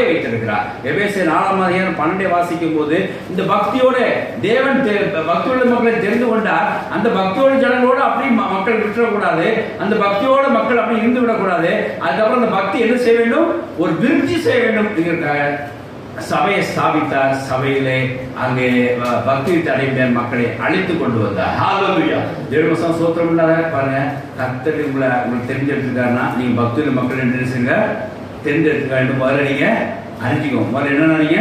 சபையை வைத்திருக்கிறார். எபேசியர் 4:12 வாசிக்கும் போது இந்த பக்தியோட தேவன் பக்தியுள்ள மக்களை தெரிந்து கொண்டார். அந்த பக்தியோட ஜனங்களோடு அப்படி மக்கள் விட்டுறக்கூடாது, அந்த பக்தியோட மக்கள் அப்படி இருந்து விடக்கூடாது. அதுக்கப்புறம் அந்த பக்தி என்ன செய்ய வேண்டும், ஒரு விருத்தி செய்ய வேண்டும். சபையை ஸ்தாபித்தார். சபையிலே அங்கே பக்தி அடைந்த மக்களை அழைத்து கொண்டு வந்தார். ஹalleluya. தேவனுக்கு ஸ்தோத்திரம் உண்டாக. பாருங்க, கர்த்தர் உங்களுக்கு தெரிஞ்செடுத்துட்டாருன்னா நீங்க பக்தியுள்ள மக்கள் என்ன செய்யுங்க, தெரிஞ்செடுத்துக்க வேண்டும். முதல்ல நீங்க அறிஞ்சிக்கோங்க. முதல்ல என்ன நீங்க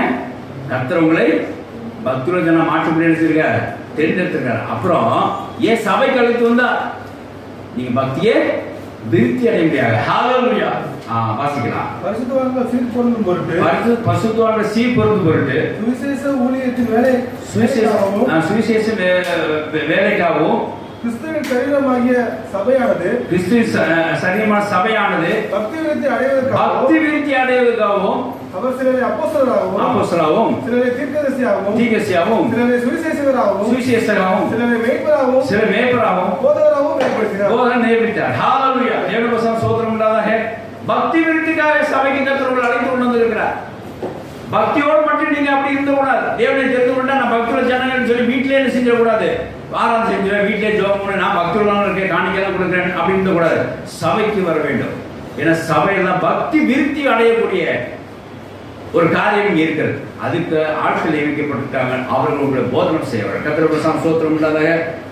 கர்த்தர் உங்களை பக்தியுள்ள ஜன மாற்றப்படி என்ன தெரிஞ்செடுத்துருக்காரு. அப்புறம் ஏன் சபைக்கு அழைத்து வந்தா நீங்க பக்தியே விருத்தி அடைய முடியாது. ஹalleluya. வாசிக்கலாம். பரிசுத்தவான்கள் சீர் பொருந்தும் பொருட்டு, பரிசுத்தவான்கள் சீர் பொருந்தும் பொருட்டு, சுவிசேஷ ஊழியத்தின் சுவிசேஷ வேலைக்காகவும் கிறிஸ்துவின் சரீரமாகிய சபையானது, கிறிஸ்துவின் சரீரமான சபையானது பக்தி விருத்தி அடைவதற்காகவும் அவர் சிலரை அப்போஸ்தலராகவும், சிலரை தீர்க்கதரிசியாகவும், சிலரை சுவிசேஷகராகவும், சிலரை மேய்ப்பராகவும், போதகராகவும் நியமித்தார். ஹalleluya. தேவனுக்கு ஸ்தோத்திரம் உண்டாதாக. பக்தி விருத்திக்காக சபைக்கு கர்த்தர் உங்களை அழைத்து கொண்டு வந்திருக்கிறார். பக்தியோடு மட்டும் நீங்க அப்படி இருக்க கூடாது. தேவனை தெரிந்து கொண்டா நான் பக்தியுள்ள ஜனங்கள் சொல்லி வீட்டிலே என்ன செஞ்சிட கூடாது, ஆராதனை செஞ்சுவேன், வீட்டிலே ஜெபம் பண்ண, நான் பக்தியுள்ள இருக்கேன், காணிக்கையெல்லாம் கொடுக்குறேன் அப்படி இருக்க கூடாது. சபைக்கு வர வேண்டும். ஏன்னா சபையெல்லாம் பக்தி விருத்தி அடையக்கூடிய ஒரு காரியம் இங்கே இருக்கிறது. அதுக்கு ஆட்கள் நியமிக்கப்பட்டிருக்காங்க. அவர்கள் உங்களை போதனம் செய்வார்கள். கர்த்தருக்கு ஸ்தோத்திரம் உண்டாதாக.